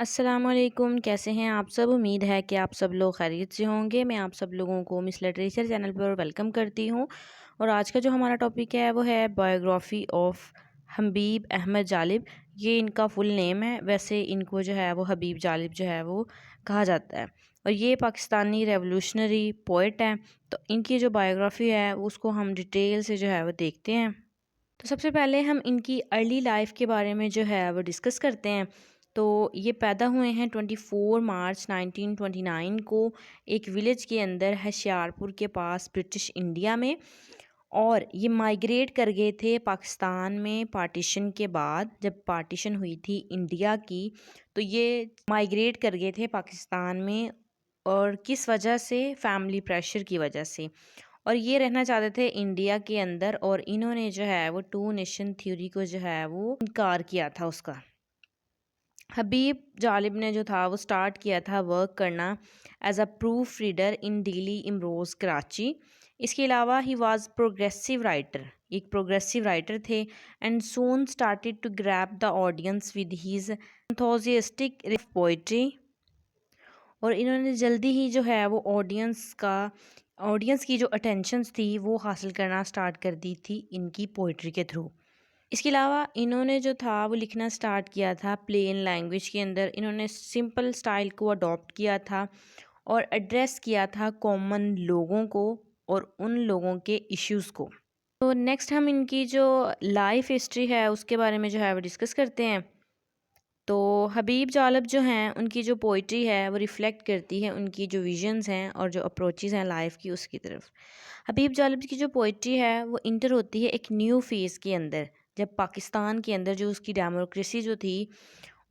अस्सलामुअलैकुम, कैसे हैं आप सब। उम्मीद है कि आप सब लोग खैरियत से होंगे। मैं आप सब लोगों को मिस लिटरेचर चैनल पर वेलकम करती हूं। और आज का जो हमारा टॉपिक है वो है बायोग्राफी ऑफ हबीब अहमद जालिब। ये इनका फुल नेम है, वैसे इनको जो है वो हबीब जालिब जो है वो कहा जाता है। और ये पाकिस्तानी रेवोल्यूशनरी पोइट हैं। तो इनकी जो बायोग्राफी है उसको हम डिटेल से जो है वो देखते हैं। तो सबसे पहले हम इनकी अर्ली लाइफ के बारे में जो है वो डिस्कस करते हैं। तो ये पैदा हुए हैं 24 मार्च 1929 को एक विलेज के अंदर होशियारपुर के पास ब्रिटिश इंडिया में। और ये माइग्रेट कर गए थे पाकिस्तान में पार्टीशन के बाद। जब पार्टीशन हुई थी इंडिया की तो ये माइग्रेट कर गए थे पाकिस्तान में। और किस वजह से? फैमिली प्रेशर की वजह से। और ये रहना चाहते थे इंडिया के अंदर, और इन्होंने जो है वो टू नेशन थ्योरी को जो है वो इनकार किया था उसका। हबीब जालिब ने जो था वो स्टार्ट किया था वर्क करना as a proof reader in daily Imroze Karachi. इसके अलावा ही वाज प्रोग्रेसिव राइटर, एक प्रोग्रेसिव राइटर थे। And soon started to grab the audience with his enthusiastic poetry. और इन्होंने जल्दी ही जो है वो ऑडियंस की जो अटेंशन्स थी वो हासिल करना स्टार्ट कर दी थी इनकी पोइट्री के थ्रू। इसके अलावा इन्होंने जो था वो लिखना स्टार्ट किया था प्लेन लैंग्वेज के अंदर। इन्होंने सिंपल स्टाइल को अडॉप्ट किया था और एड्रेस किया था कॉमन लोगों को और उन लोगों के इश्यूज़ को। तो नेक्स्ट हम इनकी जो लाइफ हिस्ट्री है उसके बारे में जो है वो डिस्कस करते हैं। तो हबीब जालिब जो हैं उनकी जो पोइट्री है वो रिफ़्लेक्ट करती है उनकी जो विजन्स हैं और जो अप्रोचेज़ हैं लाइफ की उसकी तरफ। हबीब जालिब की जो पोइट्री है वो इंटर होती है एक न्यू फेज़ के अंदर। जब पाकिस्तान के अंदर जो उसकी डेमोक्रेसी जो थी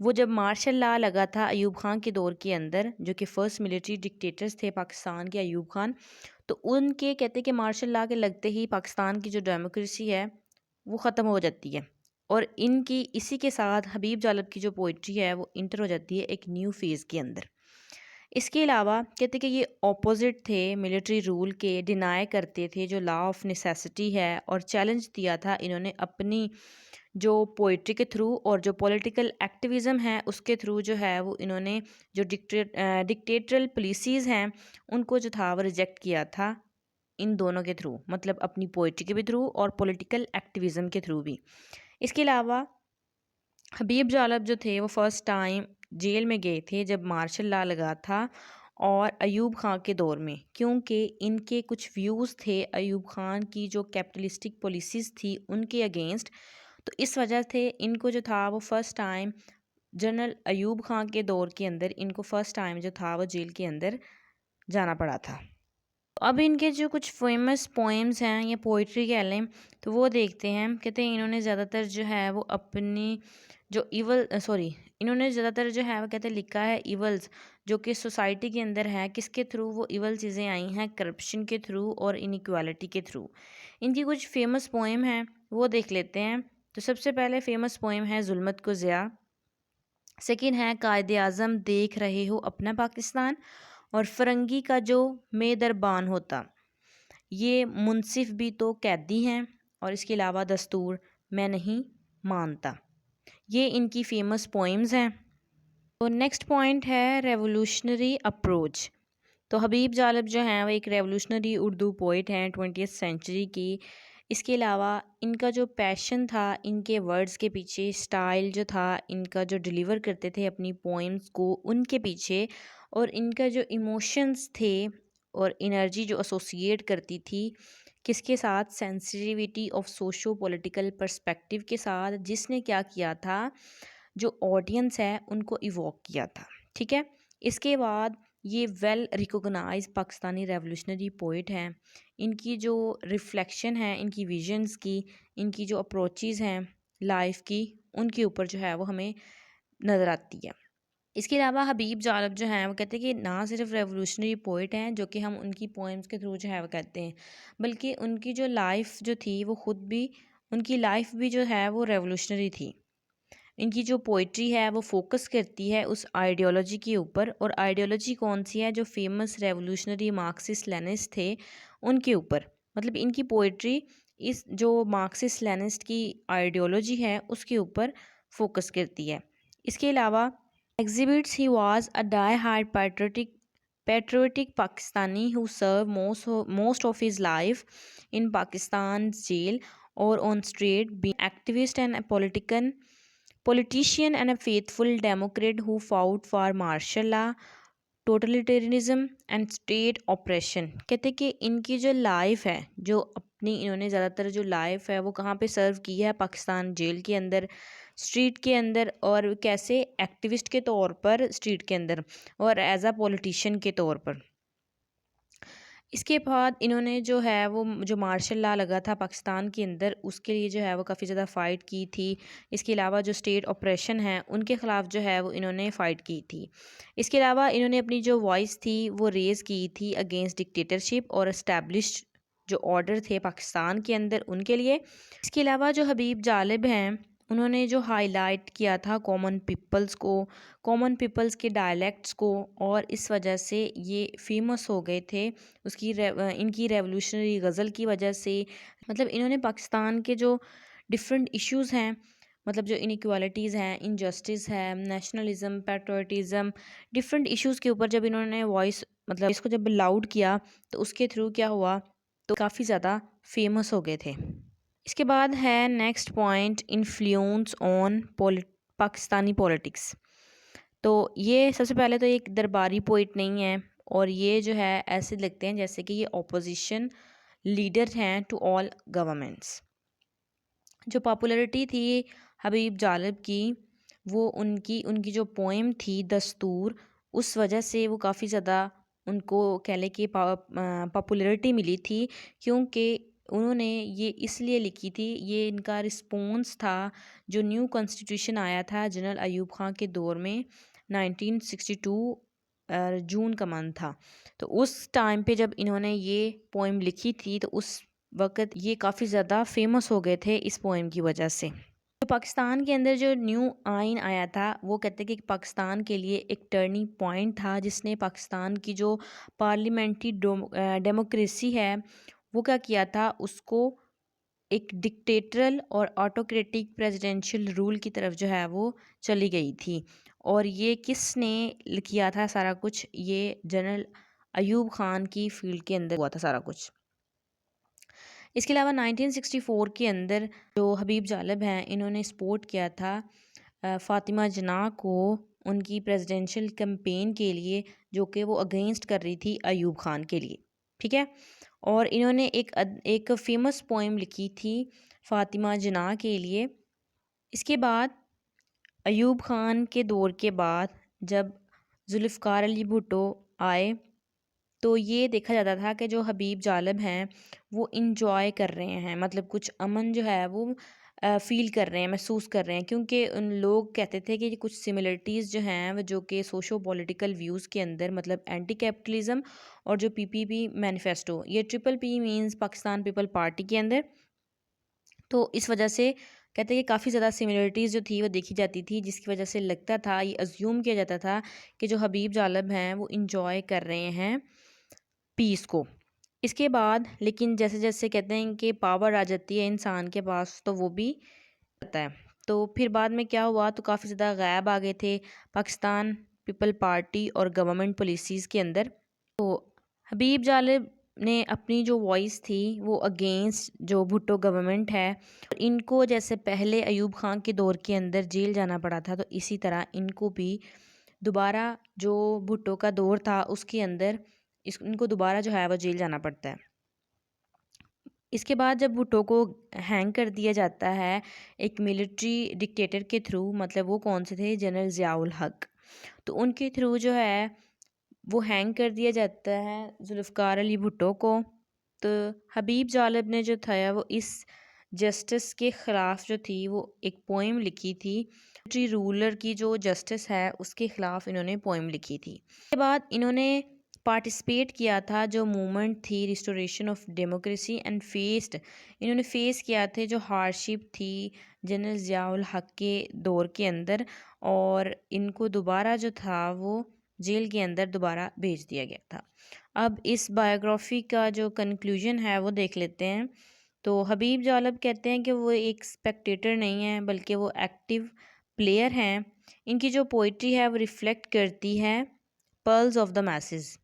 वो जब मार्शल लॉ लगा था अयूब खान के दौर के अंदर, जो कि फ़र्स्ट मिलिट्री डिक्टेटर्स थे पाकिस्तान के अयूब खान। तो उनके कहते कि मार्शल लॉ के लगते ही पाकिस्तान की जो डेमोक्रेसी है वो ख़त्म हो जाती है। और इनकी इसी के साथ हबीब जालिब की जो पोइट्री है वो इंटर हो जाती है एक न्यू फेज़ के अंदर। इसके अलावा कहते कि ये ऑपोजिट थे मिलिट्री रूल के, डिनाई करते थे जो लॉ ऑफ नेसेसिटी है, और चैलेंज दिया था इन्होंने अपनी जो पोइट्री के थ्रू और जो पॉलिटिकल एक्टिविज़म है उसके थ्रू जो है वो इन्होंने जो डिक्टेटरल पॉलिसीज़ हैं उनको जो था वो रिजेक्ट किया था इन दोनों के थ्रू, मतलब अपनी पोइट्री के भी थ्रू और पॉलिटिकल एक्टिविज़म के थ्रू भी। इसके अलावा हबीब जालिब जो थे वो फ़र्स्ट टाइम जेल में गए थे जब मार्शल लॉ लगा था और अयूब खान के दौर में, क्योंकि इनके कुछ व्यूज़ थे अयूब खान की जो कैपिटलिस्टिक पॉलिसीज़ थी उनके अगेंस्ट। तो इस वजह से इनको जो था वो first time general Ayub Khan के दौर के अंदर इनको फ़र्स्ट टाइम जो था वो जेल के अंदर जाना पड़ा था। अब इनके जो कुछ फेमस पोएम्स हैं या पोइट्री कह लें तो वो देखते हैं। कहते हैं इन्होंने ज़्यादातर जो है वो अपनी जो इन्होंने ज़्यादातर जो है वो कहते हैं लिखा है इवल्स जो कि सोसाइटी के अंदर है, किसके थ्रू वो इवल चीज़ें आई हैं, करप्शन के थ्रू और इनइक्वालिटी के थ्रू। इनकी कुछ फेमस पोएम हैं वो देख लेते हैं। तो सबसे पहले फेमस पोएम है जुल्मत को ज़िया। सेकंड है कायदे आज़म देख रहे हो अपना पाकिस्तान। और फ़िरंगी का जो मेदरबान होता, ये मुनसिफ भी तो कैदी हैं। और इसके अलावा दस्तूर मैं नहीं मानता। ये इनकी फेमस पोइम्स हैं। तो नेक्स्ट पॉइंट है रेवोल्यूशनरी अप्रोच। तो हबीब जालिब जो हैं वो एक रेवोल्यूशनरी उर्दू पोइट हैं 20th सेंचुरी की। इसके अलावा इनका जो पैशन था इनके वर्ड्स के पीछे, स्टाइल जो था इनका जो डिलीवर करते थे अपनी पोइम्स को उनके पीछे, और इनका जो इमोशंस थे और एनर्जी जो एसोसिएट करती थी किसके साथ, sensitivity of socio political perspective के साथ, जिसने क्या किया था जो ऑडियंस है उनको इवोक किया था। ठीक है। इसके बाद ये well recognise Pakistani revolutionary poet हैं। इनकी जो रिफ्लेक्शन है इनकी विजन्स की, इनकी जो अप्रोचेज़ हैं लाइफ की, उनके ऊपर जो है वो हमें नज़र आती है। इसके अलावा हबीब जालिब जो हैं वो कहते हैं कि ना सिर्फ रेवोल्यूशनरी पोइट हैं जो कि हम उनकी पोएम्स के थ्रू जो है वो कहते हैं, बल्कि उनकी जो लाइफ जो थी वो खुद भी, उनकी लाइफ भी जो है वो रेवोल्यूशनरी थी। इनकी जो पोइट्री है वो फोकस करती है उस आइडियोलॉजी के ऊपर, और आइडियोलॉजी कौन सी है, जो फेमस रेवोल्यूशनरी मार्क्सिस्ट लेनिस्ट थे उनके ऊपर। मतलब इनकी पोइट्री इस जो मार्क्सिस्ट लेनिस्ट की आइडियोलॉजी है उसके ऊपर फोकस करती है। इसके अलावा exhibits he was a die-hard patriotic Pakistani who served most of his life in Pakistan's jail or on street, being an activist and a politician and a faithful Democrat who fought for martial law, totalitarianism and state operation. कहते हैं कि इनकी जो life है, जो अपनी इन्होंने ज़्यादातर जो लाइफ है वो कहाँ पे सर्व की है, पाकिस्तान जेल के अंदर, स्ट्रीट के अंदर, और कैसे एक्टिविस्ट के तौर पर स्ट्रीट के अंदर और एज अ पॉलिटिशियन के तौर पर। इसके बाद इन्होंने जो है वो जो मार्शल लॉ लगा था पाकिस्तान के अंदर, उसके लिए जो है वो काफ़ी ज़्यादा फ़ाइट की थी। इसके अलावा जो स्टेट ऑपरेशन है उनके ख़िलाफ़ जो है वो इन्होंने फ़ाइट की थी। इसके अलावा इन्होंने अपनी जो वॉइस थी वो रेज़ की थी अगेंस्ट डिक्टेटरशिप और इस्टेब्लिश्ड जो ऑर्डर थे पाकिस्तान के अंदर उनके लिए। इसके अलावा जो हबीब जालिब हैं, उन्होंने जो हाईलाइट किया था कॉमन पीपल्स के डायलेक्ट्स को, और इस वजह से ये फेमस हो गए थे इनकी रेवोल्यूशनरी गज़ल की वजह से। मतलब इन्होंने पाकिस्तान के जो डिफरेंट इश्यूज़ हैं, मतलब जो इनइक्वालिटीज़ हैं, इनजस्टिस है, नेशनलिज्म, पैट्रियटिज़म, डिफरेंट इश्यूज़ के ऊपर जब इन्होंने वॉइस मतलब इसको जब लाउड किया तो उसके थ्रू क्या हुआ, तो काफ़ी ज़्यादा फेमस हो गए थे। इसके बाद है next point, influence on Pakistani politics. तो ये सबसे पहले तो एक दरबारी पोइट नहीं है, और ये जो है ऐसे लगते हैं जैसे कि ये ऑपोजिशन लीडर हैं टू ऑल गवर्नमेंट्स। जो पॉपुलैरिटी थी हबीब जालिब की, वो उनकी उनकी जो पोएम थी दस्तूर, उस वजह से वो काफ़ी ज़्यादा उनको कह लें कि पॉपुलैरिटी मिली थी, क्योंकि उन्होंने ये इसलिए लिखी थी, ये इनका रिस्पॉन्स था जो न्यू कॉन्स्टिट्यूशन आया था जनरल अयूब ख़ान के दौर में 1962 जून का मंथ था। तो उस टाइम पे जब इन्होंने ये पोएम लिखी थी तो उस वक़्त ये काफ़ी ज़्यादा फेमस हो गए थे इस पोएम की वजह से। तो पाकिस्तान के अंदर जो न्यू आइन आया था वो कहते हैं कि पाकिस्तान के लिए एक टर्निंग पॉइंट था, जिसने पाकिस्तान की जो पार्लियामेंट्री डेमोक्रेसी है वो क्या किया था, उसको एक डिक्टेटरल और ऑटोक्रेटिक प्रेसिडेंशियल रूल की तरफ जो है वो चली गई थी। और ये किसने किया था सारा कुछ, ये जनरल अयूब ख़ान की फील्ड के अंदर हुआ था सारा कुछ। इसके अलावा 1964 के अंदर जो हबीब जालिब हैं, इन्होंने सपोर्ट किया था फ़ातिमा जिन्ना को उनकी प्रेसिडेंशियल कैंपेन के लिए, जो कि वो अगेंस्ट कर रही थी अयूब ख़ान के लिए, ठीक है। और इन्होंने एक फ़ेमस पोएम लिखी थी फ़ातिमा जिन्ना के लिए। इसके बाद अयूब ख़ान के दौर के बाद जब जुल्फ़िकार अली भुट्टो आए, तो ये देखा जाता था कि जो हबीब जालिब हैं वो इंजॉय कर रहे हैं, मतलब कुछ अमन जो है वो फ़ील कर रहे हैं, महसूस कर रहे हैं, क्योंकि उन लोग कहते थे कि कुछ सिमिलरिटीज़ जो हैं वो जो कि सोशो पॉलिटिकल व्यूज़ के अंदर, मतलब एंटी कैपिटलिज्म और जो पीपीपी मैनिफेस्टो, ये triple P means Pakistan people party के अंदर, तो इस वजह से कहते हैं कि काफ़ी ज़्यादा सिमिलरिटीज़ जो थी वो देखी जाती थी, जिसकी वजह से लगता था, ये अज्यूम किया जाता था कि जो हबीब जालिब हैं वो इंजॉय कर रहे हैं पीस को। इसके बाद लेकिन जैसे जैसे कहते हैं कि पावर आ जाती है इंसान के पास, तो वो भी रहता है। तो फिर बाद में क्या हुआ, तो काफ़ी ज़्यादा गैब आ गए थे पाकिस्तान पीपल पार्टी और गवर्नमेंट पॉलिसीज़ के अंदर। तो हबीब जालिब ने अपनी जो वॉइस थी वो अगेंस्ट जो भुट्टो गवर्नमेंट है, इनको जैसे पहले अयूब ख़ान के दौर के अंदर जेल जाना पड़ा था, तो इसी तरह इनको भी दोबारा जो भुट्टो का दौर था उसके अंदर इनको दोबारा जो है वो जेल जाना पड़ता है। इसके बाद जब भुट्टो को हैंग कर दिया जाता है एक मिलिट्री डिक्टेटर के थ्रू, मतलब वो कौन से थे, जनरल ज़ियाउल हक, तो उनके थ्रू जो है वो हैंग कर दिया जाता है जुल्फ़िकार अली भुट्टो को। तो हबीब जालिब ने जो था वो इस जस्टिस के ख़िलाफ़ जो थी वो एक पोएम लिखी थी, मिलिट्री रूलर की जो जस्टिस है उसके ख़िलाफ़ इन्होंने पोएम लिखी थी। इसके बाद इन्होंने पार्टिसिपेट किया था जो मूवमेंट थी रिस्टोरेशन ऑफ डेमोक्रेसी एंड इन्होंने फेस किया थे जो हार्डशिप थी जनरल ज़ियाउल हक के दौर के अंदर, और इनको दोबारा जो था वो जेल के अंदर दोबारा भेज दिया गया था। अब इस बायोग्राफी का जो कंक्लूजन है वो देख लेते हैं। तो हबीब जालिब कहते हैं कि वो एक स्पेक्टेटर नहीं है, बल्कि वो एक्टिव प्लेयर हैं, इनकी जो पोइट्री है वो रिफ्लेक्ट करती है पल्स ऑफ द मैसेस।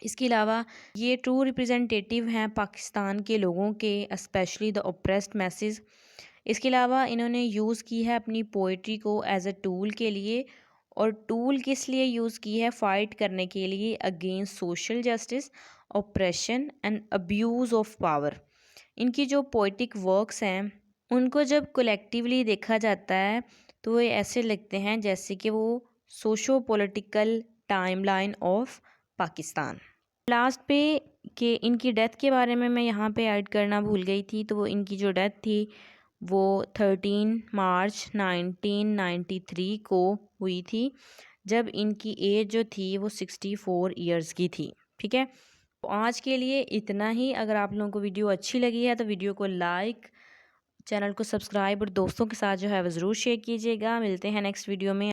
इसके अलावा ये ट्रू रिप्रेजेंटेटिव हैं पाकिस्तान के लोगों के, स्पेशली द ओप्रेस्ड मैसेस। इसके अलावा इन्होंने यूज़ की है अपनी पोइट्री को एज अ टूल के लिए, और टूल किस लिए यूज़ की है? फ़ाइट करने के लिए against social justice, operation and abuse of power. इनकी जो पोइटिक वर्क्स हैं उनको जब कलेक्टिवली देखा जाता है तो ये ऐसे लगते हैं जैसे कि वो socio political timeline of Pakistan. Last पे कि इनकी डेथ के बारे में मैं यहाँ पे ऐड करना भूल गई थी, तो वो इनकी जो डेथ थी वो 13 मार्च 1993 को हुई थी, जब इनकी एज जो थी वो 64 ईयर्स की थी। ठीक है, तो आज के लिए इतना ही। अगर आप लोगों को वीडियो अच्छी लगी है तो वीडियो को लाइक, चैनल को सब्सक्राइब और दोस्तों के साथ जो है वो ज़रूर शेयर कीजिएगा। मिलते हैं नेक्स्ट वीडियो में।